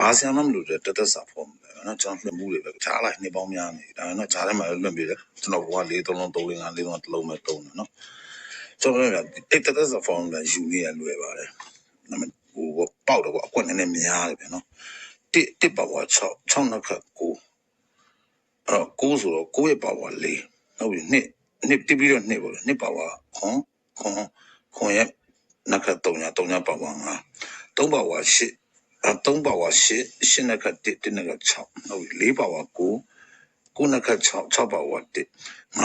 ဘာဆရာမှမလို့တက်တက်စာဖော်မယ်နော်ကျွန်တော်လွှင့်မှုတွေပဲချားလိုက်နှစ်ပေါင်းများနေဒါနော်ချားထဲမှာလွှင့်ပြီးတယ်ကျွန်တော်က4 3လုံး3 5 4လုံးတစ်လုံးပဲတုံးတယ်နော်ကျွန်တော်ကတက်တက်စာဖော်မယ်ယူနေရလွယ်ပါတယ်ဟိုပေါက်တော့အကွက်နည်းနည်းများတယ်ဗျနော်တစ်ပါဝါ6နှစ်ခတ်9အဲ့9ဆိုတော့9ရဲ့ပါဝါ4ဟုတ်ပြီနှစ်တိပြီးတော့နှစ်ပေါ့နှစ်ပါဝါခွန်ရဲ့နှစ်ခတ်3ညပါဝါ5 3ပါဝါ8 3ပါဝါ8နှစ်ခတ်1နှစ်ခတ်6ဟုတ်ပြီ4ပါဝါ9နှစ်ခတ်6ပါဝါ1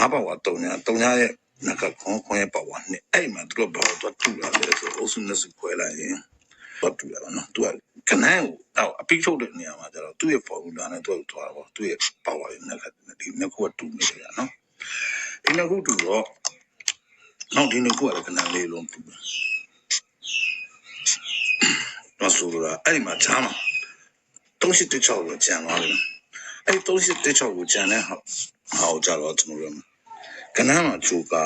5ပါဝါ3ညရဲ့နှစ်ခတ်ခွန်ရဲ့ပါဝါ2အဲ့မှာသူတို့ဘာလို့တူလာလဲဆိုအုပ်စုနဲ့စုခွဲလိုက်ရင်တော့တူလာပါနော်သူကခဏကိုအပိထုတ်တဲ့နေရာမှာကျတော့သူ့ရဲ့ formula နဲ့သူ့ကိုသွားတော့သူ့ရဲ့ power နဲ့ဒီနှစ်ခုကတူနေတယ်နော်ဒီနှစ်ခုတူတော့နောက်ဒီနှစ်ခုကလည်းခဏလေးလုံးတူတယ်တော့ဆိုတော့အဲ့ဒီမှာဂျားမှာ3816ကိုကျန်သွားတယ်အဲ့3816ကိုကျန်တဲ့ဟာကိုကြတော့ကျွန်တော်တို့ကဏ္ဍမှာဂျိုကာ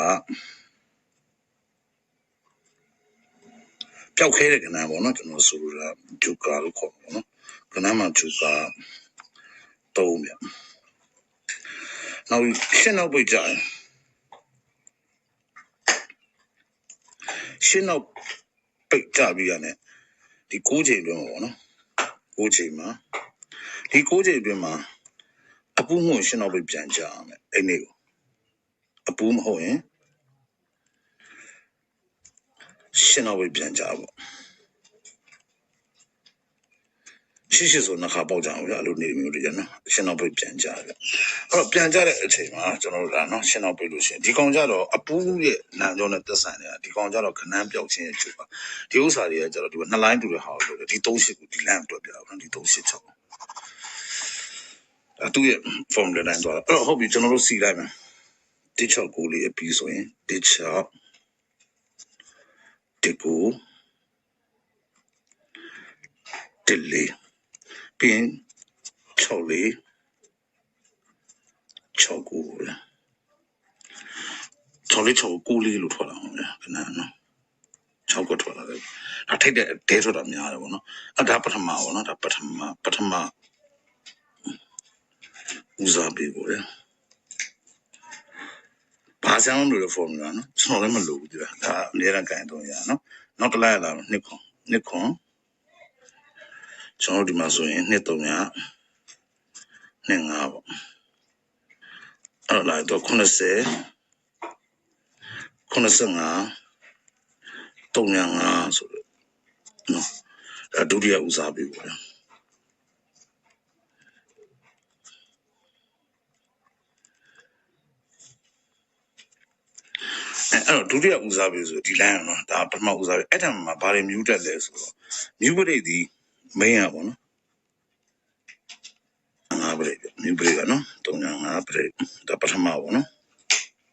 ပျောက်ခဲတဲ့ကဏ္ဍပေါ့နော်ကျွန်တော်ဆိုလိုတာဂျိုကာလို့ခေါ်တယ်နော်ကဏ္ဍမှာဂျိုကာ3ပြနောက်ရှင်းနောက်ပိတ်ကြရင်ရှင်းနောက်ပိတ်ကြပြီးရတယ်ဒီ6ချိန်တွင်းပေါ့နော်6ချိန်မှာဒီ6ချိန်တွင်းမှာအပူးမှုရှင်းနောက်ပိတ်ပြန်ကြရမယ်အဲ့ဒီကိုအပူးမဟုတ်ရင်ရှင်းနောက်ပိတ်ပြန်ကြပေါ့ရှိဆိုနှခါပေါက်ကြအောင်ဗျအဲ့လိုနေမျိုးတွေနော်ရှင်းနောက်ပိတ်ပြန်ကြတယ်အဲ့တော့ပြန်ကြတဲ့အချိန်မှာကျွန်တော်တို့ကနော်ရှင်းနောက်ပိတ်လို့ရှိရင်ဒီကောင်ကြတော့အပူးရဲ့နာကြောနဲ့သက်ဆိုင်နေတာဒီကောင်ကြတော့ခဏန်းပြောက်ခြင်းရဲ့ချုပ်ပါဒီဥစ္စာတွေကကြတော့ဒီကနှစ်လိုင်းတူတဲ့ဟာလို့ဒီ38ကိုဒီလမ်းတွေ့ပြအောင်နော်ဒီ386သူ့ရဲ့ formula တိုင်းသွားတော့အဲ့တော့ဟုတ်ပြီကျွန်တော်တို့စီလိုက်မယ်169လေးအပြီးဆိုရင်1691ပင်6လေး6လေး6လေးလို့ထွက်လာအောင်ဗျာခဏနော်6ကိုထွက်လာတယ်ဒါထိတ်တဲ့ဒဲဆိုတာများတယ်ပေါ့နော်အဲ့ဒါပထမပေါ့နော်ဒါပထမဦးစားပေးပေါ့လေဘာစမ်းလို့ formula နော်ကျွန်တော်လည်းမလုပ်ဘူးဒီဒါအများရန်ကန်တော့ရနော်နောက်တစ်လိုက်လာတော့နှစ်ခွန်ကျွန်တော်ဒီမှာဆိုရင်နှစ်3ညနှစ်5ပေါ့အဲ့လာတော့90 95 3ည5ဆိုတော့နော်ဒါဒုတိယဦးစားပေးပေါ့လေအဲ့တော့ဒုတိယဦးစားပေးဆိုဒီ line နော်ဒါပထမဦးစားပေးအဲ့တမ်းမှာဘာတွေမြူတက်လဲဆိုတော့မြူပရိတ်ဒီ main อ่ะပေါ့နော်5ပရိတ်မြူပရိတ်ကနော်305ပရိတ်ဒါပထမပေါ့နော်